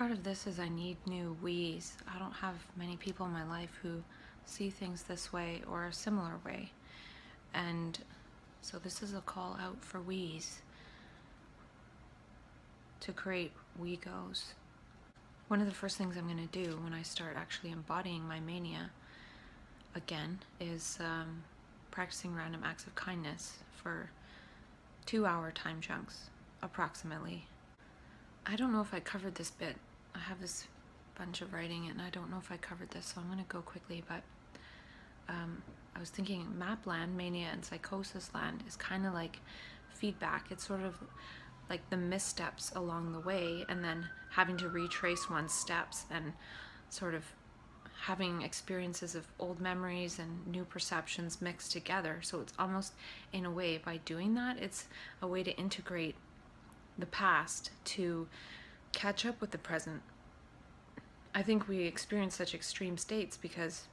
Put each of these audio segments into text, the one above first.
Part of this is I need new we's. I don't have many people in my life who see things this way or a similar way. And so this is a call out for we's to create we goes. One of the first things I'm going to do when I start actually embodying my mania again is practicing random acts of kindness for 2-hour time chunks, approximately. I don't know if I covered this bit. I have this bunch of writing and I don't know if I covered this, so I'm going to go quickly, but I was thinking maplin, mania, and psychosis land is kind of like feedback. It's sort of like the missteps along the way and then having to retrace one's steps and sort of having experiences of old memories and new perceptions mixed together. So it's almost, in a way, by doing that, it's a way to integrate the past to catch up with the present. I think we experience such extreme states because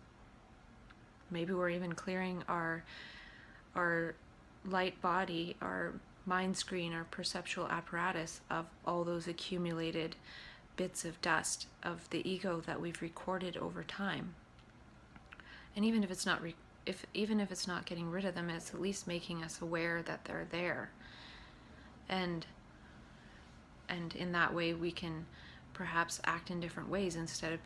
maybe we're even clearing our light body, our mind screen, our perceptual apparatus of all those accumulated bits of dust of the ego that we've recorded over time. And even if it's not even if it's not getting rid of them, it's at least making us aware that they're there. And in that way we can perhaps act in different ways instead of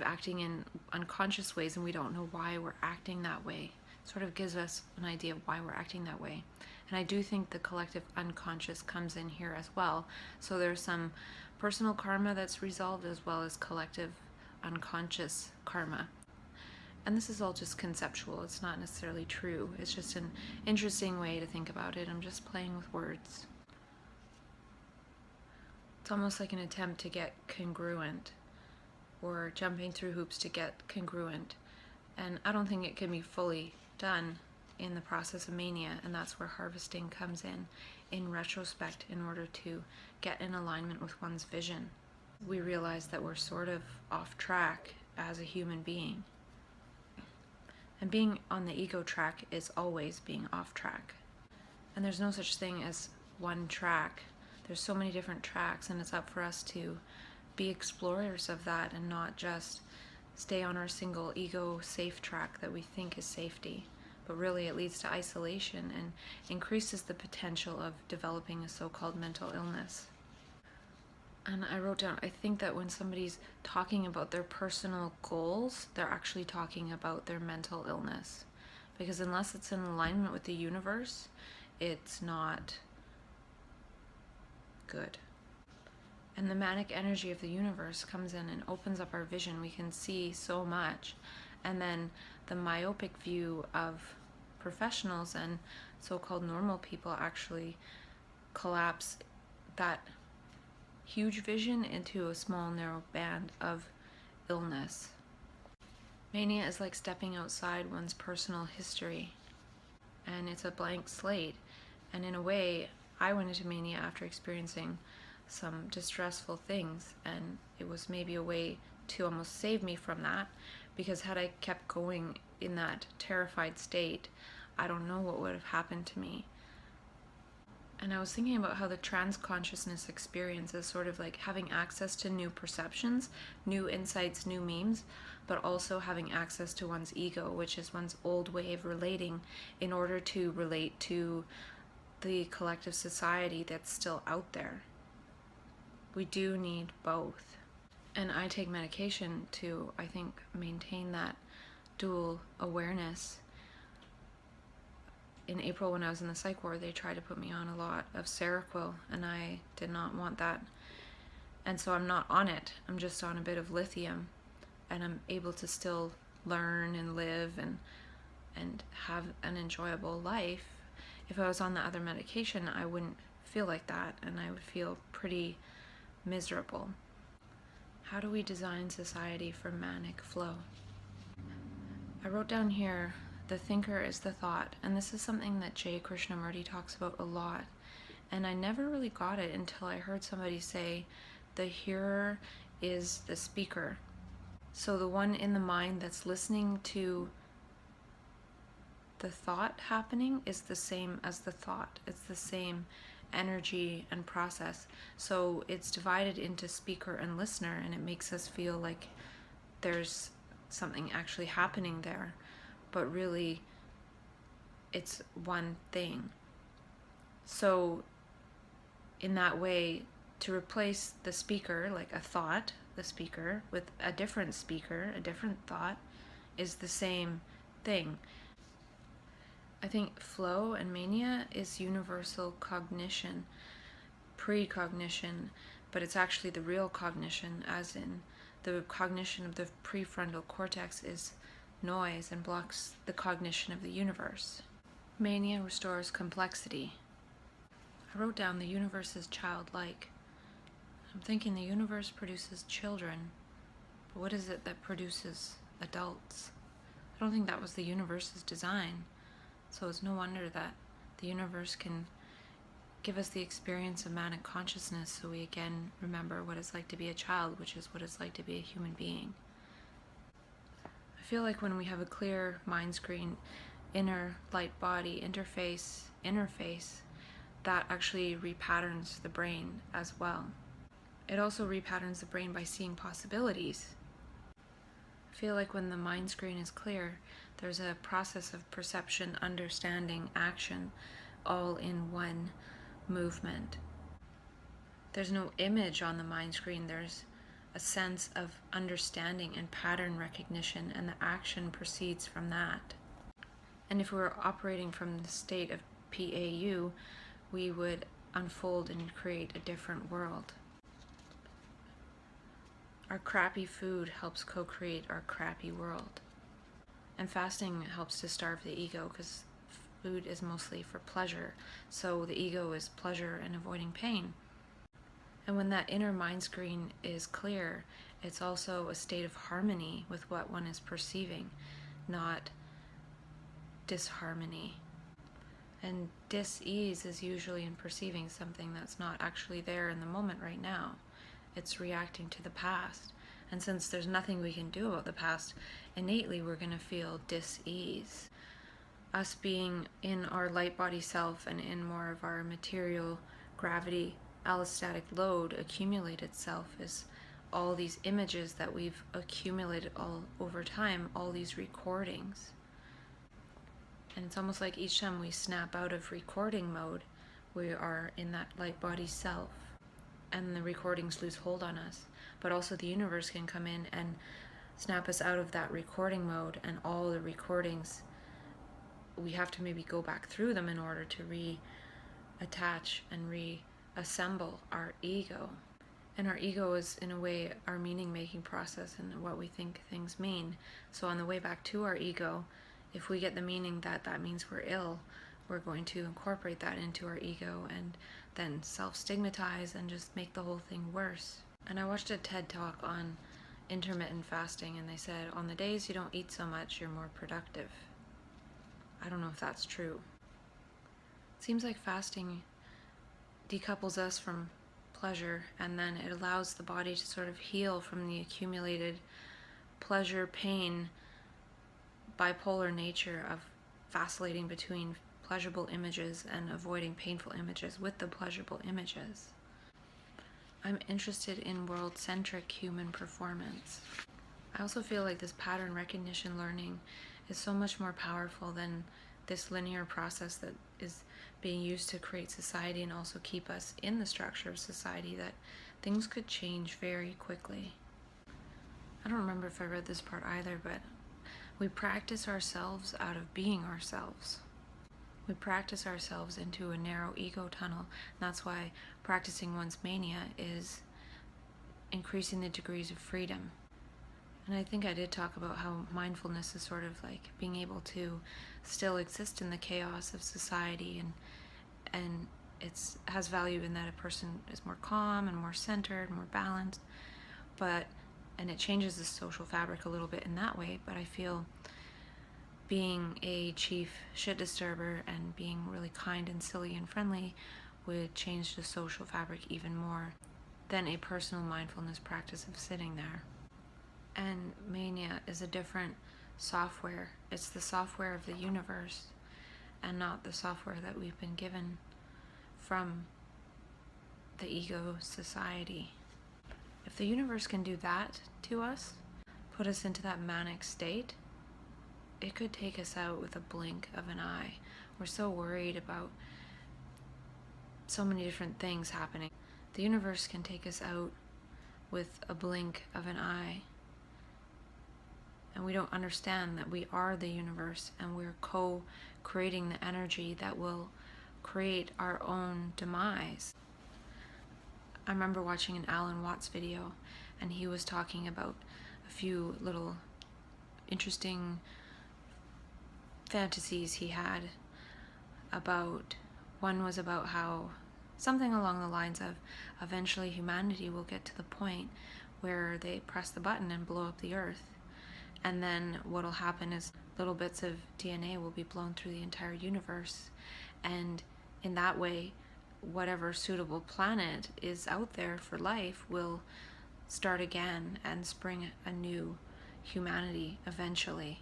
acting in unconscious ways, and we don't know why we're acting that way. It sort of gives us an idea of why we're acting that way. And I do think the collective unconscious comes in here as well. So there's some personal karma that's resolved as well as collective unconscious karma. And this is all just conceptual. It's not necessarily true. It's just an interesting way to think about it. I'm just playing with words. It's almost like an attempt to get congruent, or jumping through hoops to get congruent. And I don't think it can be fully done in the process of mania, and that's where harvesting comes in retrospect, in order to get in alignment with one's vision. We realize that we're sort of off track as a human being. And being on the ego track is always being off track. And there's no such thing as one track. There's so many different tracks, and it's up for us to be explorers of that and not just stay on our single ego safe track that we think is safety. But really it leads to isolation and increases the potential of developing a so-called mental illness. And I wrote down, I think that when somebody's talking about their personal goals, they're actually talking about their mental illness. Because unless it's in alignment with the universe, it's not good. And the manic energy of the universe comes in and opens up our vision. We can see so much. And then the myopic view of professionals and so-called normal people actually collapse that huge vision into a small, narrow band of illness. Mania is like stepping outside one's personal history, and it's a blank slate. And in a way, I went into mania after experiencing some distressful things, and it was maybe a way to almost save me from that, because had I kept going in that terrified state, I don't know what would have happened to me. And I was thinking about how the trans-consciousness experience is sort of like having access to new perceptions, new insights, new memes, but also having access to one's ego, which is one's old way of relating, in order to relate to the collective society that's still out there. We do need both. And I take medication to, I think, maintain that dual awareness. In April, when I was in the psych ward, they tried to put me on a lot of seroquel, and I did not want that. And so I'm not on it. I'm just on a bit of lithium, and I'm able to still learn and live and have an enjoyable life. If I was on the other medication, I wouldn't feel like that, and I would feel pretty miserable. How do we design society for manic flow? I wrote down here, the thinker is the thought, and this is something that J Krishnamurti talks about a lot, and I never really got it until I heard somebody say the hearer is the speaker. So the one in the mind that's listening to the thought happening is the same as the thought. It's the same energy and process. So it's divided into speaker and listener, and it makes us feel like there's something actually happening there, but really it's one thing. So in that way, to replace the speaker, like a thought, the speaker, with a different speaker, a different thought, is the same thing. I think flow and mania is universal cognition, precognition, but it's actually the real cognition, as in the cognition of the prefrontal cortex is noise and blocks the cognition of the universe. Mania restores complexity. I wrote down the universe is childlike. I'm thinking the universe produces children, but what is it that produces adults? I don't think that was the universe's design. So it's no wonder that the universe can give us the experience of manic consciousness so we again remember what it's like to be a child, which is what it's like to be a human being. I feel like when we have a clear mind screen, inner light body interface, that actually repatterns the brain as well. It also repatterns the brain by seeing possibilities. I feel like when the mind screen is clear, there's a process of perception, understanding, action, all in one movement. There's no image on the mind screen, there's a sense of understanding and pattern recognition, and the action proceeds from that. And if we were operating from the state of PAU, we would unfold and create a different world. Our crappy food helps co-create our crappy world. And fasting helps to starve the ego, because food is mostly for pleasure. So the ego is pleasure and avoiding pain. And when that inner mind screen is clear, it's also a state of harmony with what one is perceiving, not disharmony. And dis-ease is usually in perceiving something that's not actually there in the moment right now. It's reacting to the past. And since there's nothing we can do about the past, innately we're going to feel dis-ease. Us being in our light body self and in more of our material gravity allostatic load accumulated self is all these images that we've accumulated all over time, all these recordings. And it's almost like each time we snap out of recording mode, we are in that light body self, and the recordings lose hold on us. But also the universe can come in and snap us out of that recording mode, and all the recordings, we have to maybe go back through them in order to reattach and reassemble our ego. And our ego is, in a way, our meaning-making process and what we think things mean. So on the way back to our ego, if we get the meaning that that means we're ill, we're going to incorporate that into our ego and then self-stigmatize and just make the whole thing worse. And I watched a TED talk on intermittent fasting, and they said, on the days you don't eat so much, you're more productive. I don't know if that's true. It seems like fasting decouples us from pleasure, and then it allows the body to sort of heal from the accumulated pleasure, pain, bipolar nature of vacillating between pleasurable images and avoiding painful images with the pleasurable images. I'm interested in world-centric human performance. I also feel like this pattern recognition learning is so much more powerful than this linear process that is being used to create society and also keep us in the structure of society, that things could change very quickly. I don't remember if I read this part either, but we practice ourselves out of being ourselves. We practice ourselves into a narrow ego tunnel. And that's why practicing one's mania is increasing the degrees of freedom. And I think I did talk about how mindfulness is sort of like being able to still exist in the chaos of society, and it has value in that a person is more calm and more centered, more balanced, and it changes the social fabric a little bit in that way. But I feel being a chief shit disturber and being really kind and silly and friendly would change the social fabric even more than a personal mindfulness practice of sitting there. And mania is a different software. It's the software of the universe and not the software that we've been given from the ego society. If the universe can do that to us, put us into that manic state, it could take us out with a blink of an eye. We're so worried about so many different things happening. The universe can take us out with a blink of an eye. And we don't understand that we are the universe and we're co-creating the energy that will create our own demise. I remember watching an Alan Watts video, and he was talking about a few little interesting fantasies he had about. One was about how something along the lines of eventually humanity will get to the point where they press the button and blow up the earth, and then what'll happen is little bits of DNA will be blown through the entire universe, and in that way whatever suitable planet is out there for life will start again and spring a new humanity eventually.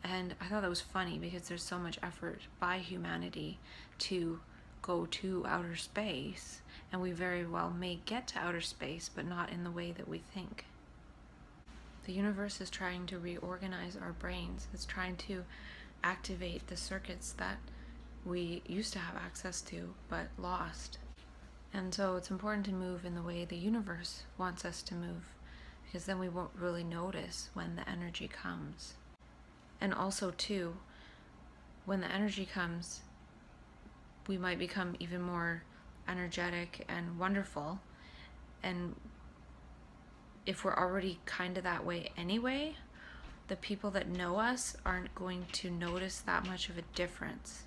And I thought that was funny because there's so much effort by humanity to go to outer space, and we very well may get to outer space, but not in the way that we think. The universe is trying to reorganize our brains. It's trying to activate the circuits that we used to have access to but lost. And so it's important to move in the way the universe wants us to move, because then we won't really notice when the energy comes. And also too, when the energy comes, we might become even more energetic and wonderful. And if we're already kind of that way anyway, the people that know us aren't going to notice that much of a difference.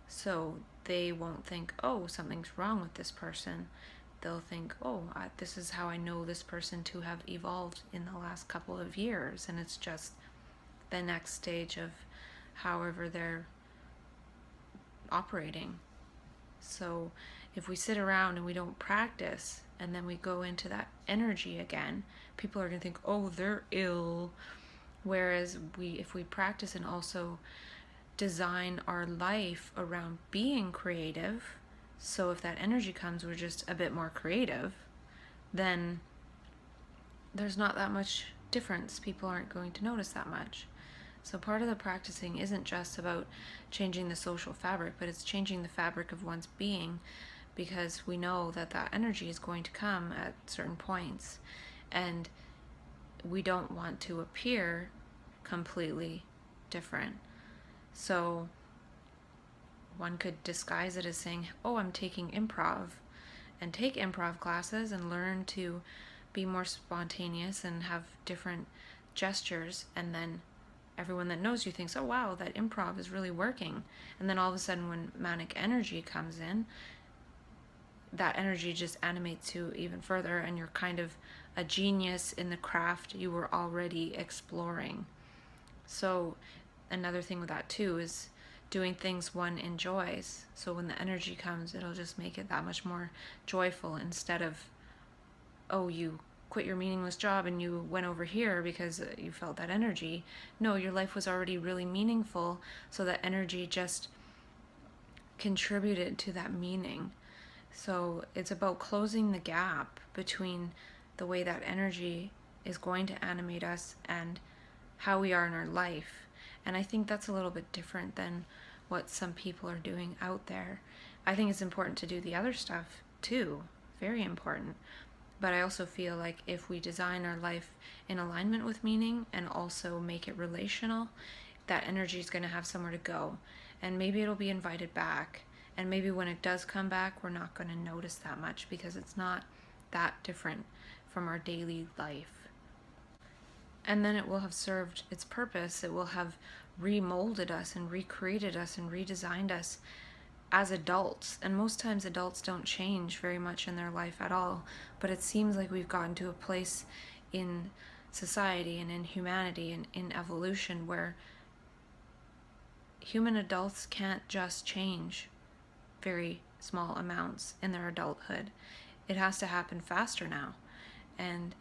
So they won't think, oh, something's wrong with this person. They'll think, oh, this is how I know this person to have evolved in the last couple of years. And it's just the next stage of however they're operating. So if we sit around and we don't practice, and then we go into that energy again, people are going to think, oh, they're ill. Whereas if we practice and also design our life around being creative, so if that energy comes, we're just a bit more creative, then there's not that much difference. People aren't going to notice that much. So part of the practicing isn't just about changing the social fabric, but it's changing the fabric of one's being, because we know that that energy is going to come at certain points, and we don't want to appear completely different. So one could disguise it as saying, oh, I'm taking improv, and take improv classes and learn to be more spontaneous and have different gestures, and then everyone that knows you thinks, oh wow, that improv is really working. And then all of a sudden when manic energy comes in, that energy just animates you even further, and you're kind of a genius in the craft you were already exploring. So another thing with that too is doing things one enjoys. So when the energy comes, it'll just make it that much more joyful, instead of, oh, you quit your meaningless job and you went over here because you felt that energy. No, your life was already really meaningful, so that energy just contributed to that meaning. So it's about closing the gap between the way that energy is going to animate us and how we are in our life. And I think that's a little bit different than what some people are doing out there. I think it's important to do the other stuff too, very important. But I also feel like if we design our life in alignment with meaning and also make it relational, that energy is going to have somewhere to go. And maybe it'll be invited back. And maybe when it does come back, we're not going to notice that much, because it's not that different from our daily life. And then it will have served its purpose. It will have remolded us and recreated us and redesigned us as adults. And most times adults don't change very much in their life at all, but it seems like we've gotten to a place in society and in humanity and in evolution where human adults can't just change very small amounts in their adulthood. It has to happen faster now, and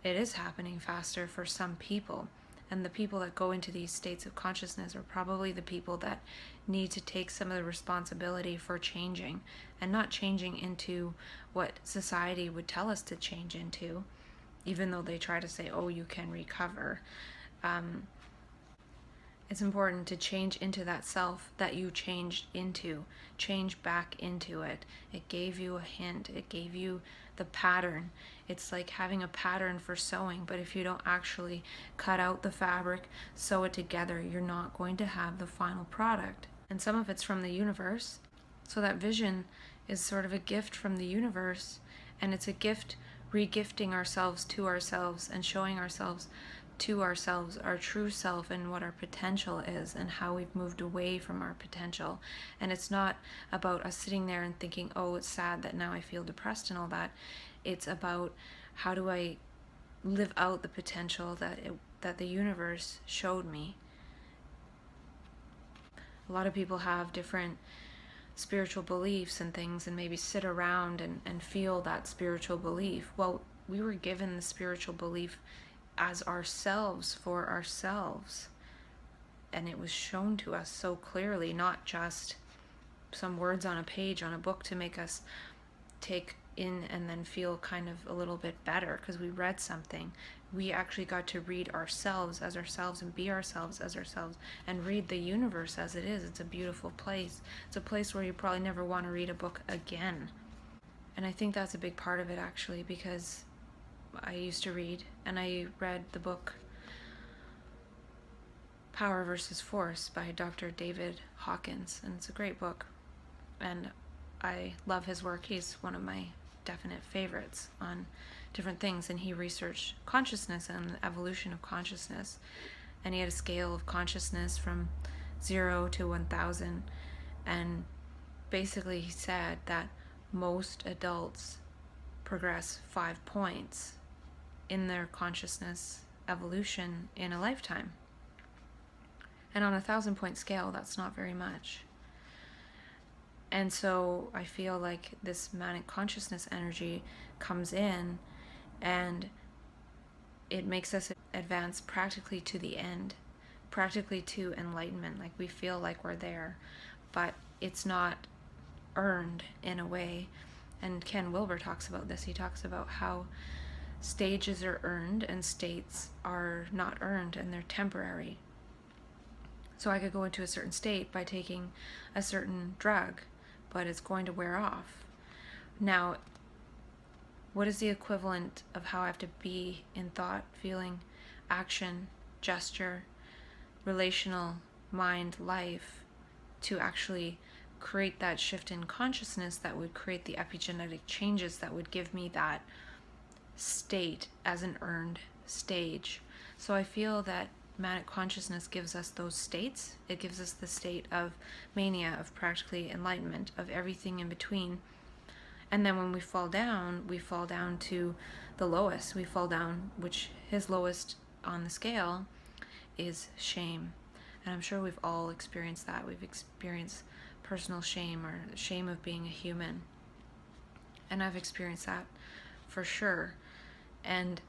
it is happening faster for some people. And the people that go into these states of consciousness are probably the people that need to take some of the responsibility for changing, and not changing into what society would tell us to change into, even though they try to say, oh, you can recover. It's important to change into that self that you changed into. Change back into it. It gave you a hint. It gave you the pattern. It's like having a pattern for sewing, but if you don't actually cut out the fabric, sew it together, you're not going to have the final product. And some of it's from the universe. So that vision is sort of a gift from the universe, and it's a gift re-gifting ourselves to ourselves and showing ourselves to ourselves our true self and what our potential is and how we've moved away from our potential. And it's not about us sitting there and thinking, oh, it's sad that now I feel depressed and all that. It's about, how do I live out the potential that the universe showed me. A lot of people have different spiritual beliefs and things, and maybe sit around and feel that spiritual belief. Well, we were given the spiritual belief as ourselves, for ourselves, and it was shown to us so clearly, not just some words on a page on a book to make us take in and then feel kind of a little bit better because we read something. We actually got to read ourselves as ourselves and be ourselves as ourselves and read the universe as it is. It's a beautiful place. It's a place where you probably never want to read a book again. And I think that's a big part of it, actually, because I used to read, and I read the book Power versus Force by Dr. David Hawkins, and it's a great book, and I love his work. He's one of my definite favorites on different things, and he researched consciousness and the evolution of consciousness, and he had a scale of consciousness from 0 to 1,000, and basically he said that most adults progress 5 points in their consciousness evolution in a lifetime. And on a 1,000-point scale, that's not very much. And so I feel like this manic consciousness energy comes in and it makes us advance practically to the end, practically to enlightenment. Like we feel like we're there, but it's not earned in a way. And Ken Wilber talks about this. He talks about how stages are earned and states are not earned, and they're temporary. So I could go into a certain state by taking a certain drug, but it's going to wear off. Now, what is the equivalent of how I have to be in thought, feeling, action, gesture, relational, mind, life, to actually create that shift in consciousness that would create the epigenetic changes that would give me that state as an earned stage? So I feel that manic consciousness gives us those states. It gives us the state of mania, of practically enlightenment, of everything in between. And then when we fall down to the lowest. We fall down, which his lowest on the scale is shame. And I'm sure we've all experienced that. We've experienced personal shame, or shame of being a human. And I've experienced that for sure. And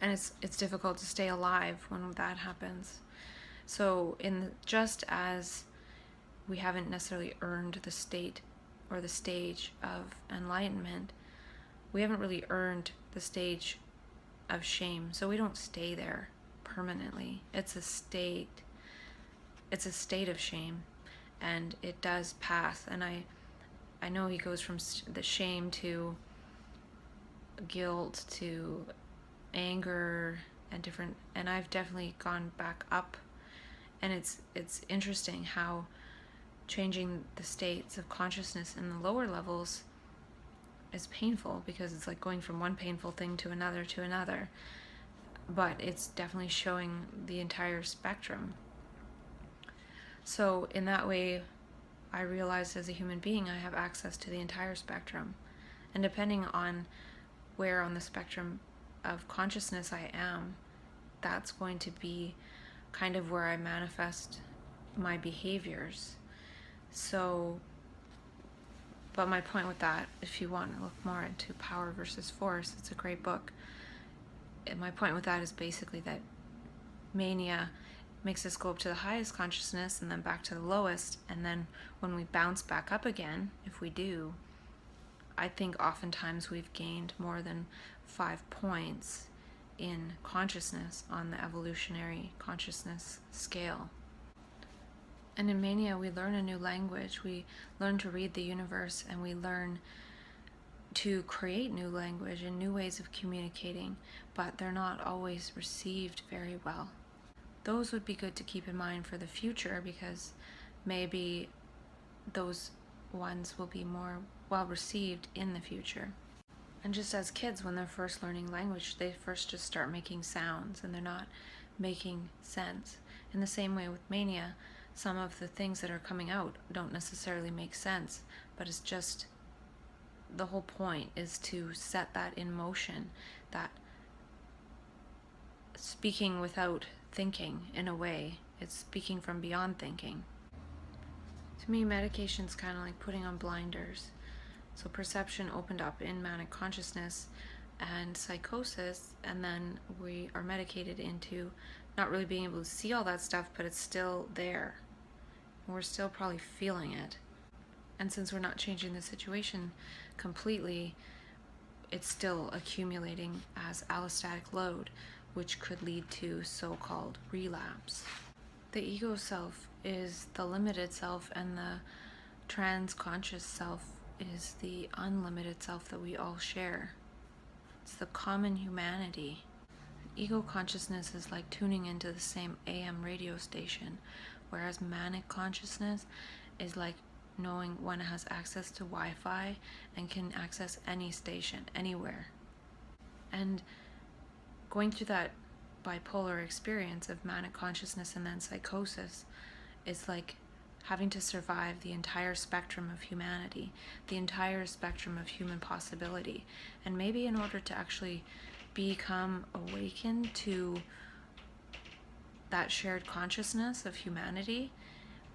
it's difficult to stay alive when that happens. So just as we haven't necessarily earned the state or the stage of enlightenment, we haven't really earned the stage of shame. So we don't stay there permanently. It's a state of shame, and it does pass. And I know he goes from the shame to guilt to anger and different, and I've definitely gone back up. And it's interesting how changing the states of consciousness in the lower levels is painful, because it's like going from one painful thing to another, but it's definitely showing the entire spectrum. So in that way, I realized as a human being I have access to the entire spectrum, and depending on where on the spectrum of consciousness I am, that's going to be kind of where I manifest my behaviors. So, but my point with that, if you want to look more into Power versus Force, it's a great book. my point with that is basically that mania makes us go up to the highest consciousness and then back to the lowest, and then when we bounce back up again, if we do, I think oftentimes we've gained more than 5 points in consciousness on the evolutionary consciousness scale. And in mania, we learn a new language. We learn to read the universe, and we learn to create new language and new ways of communicating, but they're not always received very well. Those would be good to keep in mind for the future, because maybe those ones will be more well received in the future. And just as kids, when they're first learning language, they first just start making sounds and they're not making sense. In the same way with mania, some of the things that are coming out don't necessarily make sense, but it's just the whole point is to set that in motion, that speaking without thinking, in a way, it's speaking from beyond thinking. To me, medication's kind of like putting on blinders. So perception opened up in manic consciousness and psychosis, and then we are medicated into not really being able to see all that stuff, but it's still there. We're still probably feeling it. And since we're not changing the situation completely, it's still accumulating as allostatic load, which could lead to so-called relapse. The ego self is the limited self, and the trans-conscious self is the unlimited self that we all share. It's the common humanity. Ego consciousness is like tuning into the same AM radio station, whereas manic consciousness is like knowing one has access to Wi-Fi and can access any station, anywhere. And going through that bipolar experience of manic consciousness and then psychosis is like having to survive the entire spectrum of humanity, the entire spectrum of human possibility. And maybe in order to actually become awakened to that shared consciousness of humanity,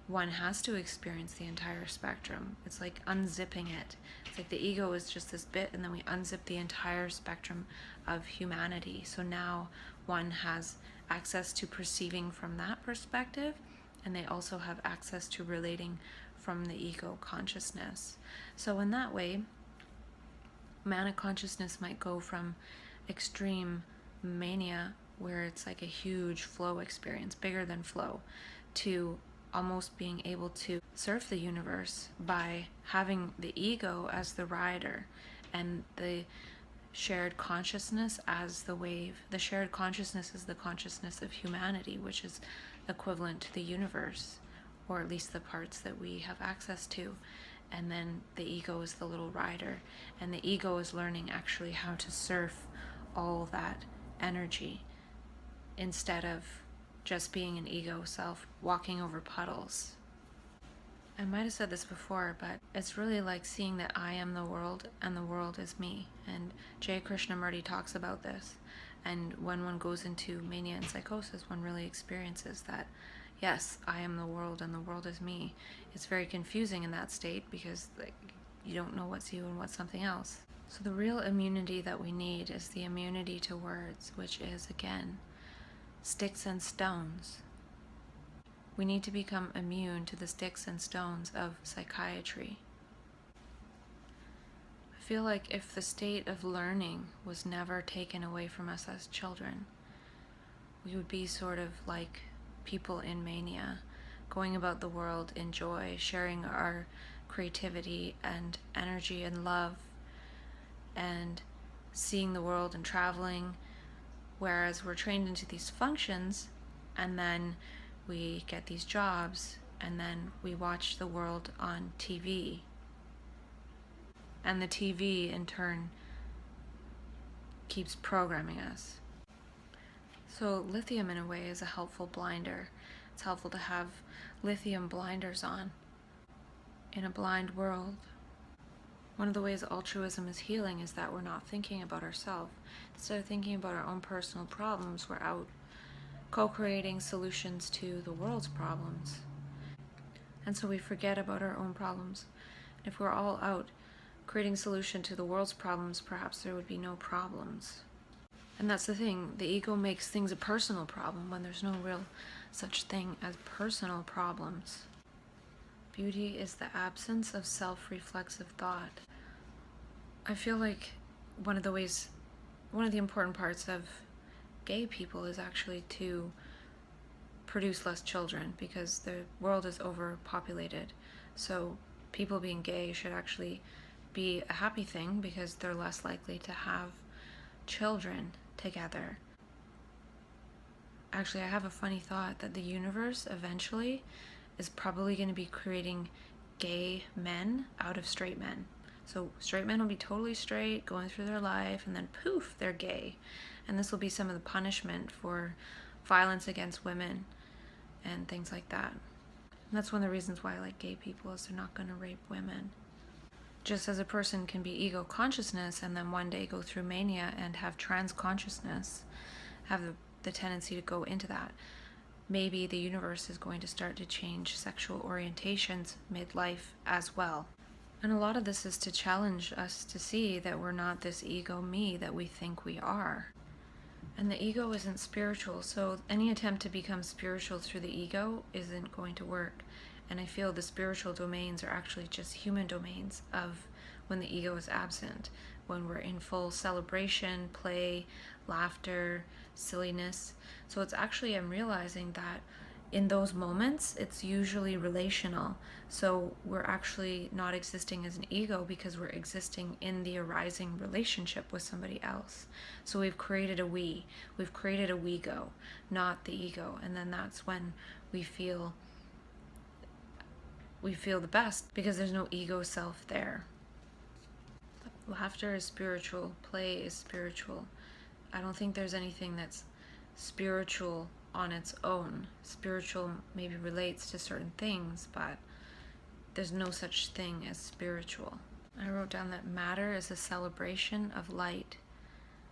one has to experience the entire spectrum. It's like unzipping it. It's like the ego is just this bit, and then we unzip the entire spectrum of humanity. So now one has access to perceiving from that perspective, and they also have access to relating from the ego consciousness. So in that way, manic consciousness might go from extreme mania, where it's like a huge flow experience, bigger than flow, to almost being able to surf the universe by having the ego as the rider and the shared consciousness as the wave. The shared consciousness is the consciousness of humanity, which is equivalent to the universe, or at least the parts that we have access to. And then the ego is the little rider, and the ego is learning actually how to surf all that energy instead of just being an ego self walking over puddles. I might have said this before, but it's really like seeing that I am the world and the world is me. And J Krishnamurti talks about this. And when one goes into mania and psychosis, one really experiences that, yes, I am the world and the world is me. It's very confusing in that state because you don't know what's you and what's something else. So the real immunity that we need is the immunity to words, which is, again, sticks and stones. We need to become immune to the sticks and stones of psychiatry. I feel like if the state of learning was never taken away from us as children, we would be sort of like people in mania, going about the world in joy, sharing our creativity and energy and love, and seeing the world and traveling, whereas we're trained into these functions, and then we get these jobs, and then we watch the world on TV. And the TV, in turn, keeps programming us. So lithium, in a way, is a helpful blinder. It's helpful to have lithium blinders on in a blind world. One of the ways altruism is healing is that we're not thinking about ourselves. Instead of thinking about our own personal problems, we're out co-creating solutions to the world's problems. And so we forget about our own problems. If we're all out creating solution to the world's problems, perhaps there would be no problems. And that's the thing, the ego makes things a personal problem when there's no real such thing as personal problems. Beauty is the absence of self-reflexive thought. I feel like one of the important parts of gay people is actually to produce less children, because the world is overpopulated. So people being gay should actually be a happy thing, because they're less likely to have children together. Actually, I have a funny thought that the universe eventually is probably going to be creating gay men out of straight men. So straight men will be totally straight, going through their life, and then poof, they're gay. And this will be some of the punishment for violence against women and things like that. And that's one of the reasons why I like gay people, is they're not going to rape women. Just as a person can be ego consciousness and then one day go through mania and have trans consciousness, have the tendency to go into that, maybe the universe is going to start to change sexual orientations midlife as well. And a lot of this is to challenge us to see that we're not this ego me that we think we are. And the ego isn't spiritual, so any attempt to become spiritual through the ego isn't going to work. And I feel the spiritual domains are actually just human domains of when the ego is absent, when we're in full celebration, play, laughter, silliness. So it's actually, I'm realizing that in those moments, it's usually relational. So we're actually not existing as an ego, because we're existing in the arising relationship with somebody else. So we've created a we've created a we-go, not the ego. And then that's when we feel the best, because there's no ego self there. Laughter is spiritual, play is spiritual. I don't think there's anything that's spiritual on its own. Spiritual maybe relates to certain things, but there's no such thing as spiritual. I wrote down that matter is a celebration of light.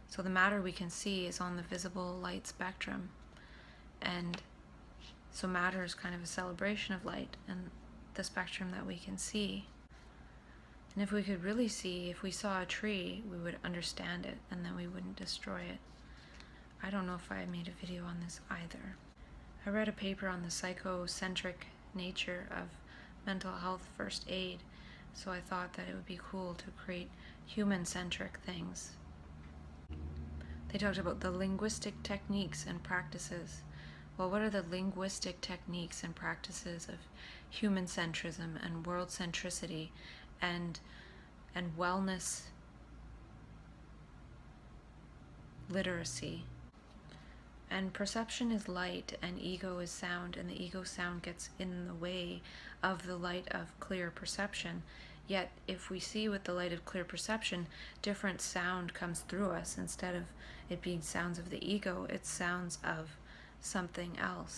So the matter we can see is on the visible light spectrum. And so matter is kind of a celebration of light and the spectrum that we can see. And if we could really see, if we saw a tree, we would understand it, and then we wouldn't destroy it. I don't know if I made a video on this either. I read a paper on the psychocentric nature of mental health first aid, so I thought that it would be cool to create human-centric things. They talked about the linguistic techniques and practices. Well, what are the linguistic techniques and practices of human centrism and world centricity and wellness literacy? And perception is light and ego is sound, and the ego sound gets in the way of the light of clear perception. Yet if we see with the light of clear perception, different sound comes through us. Instead of it being sounds of the ego, it's sounds of something else.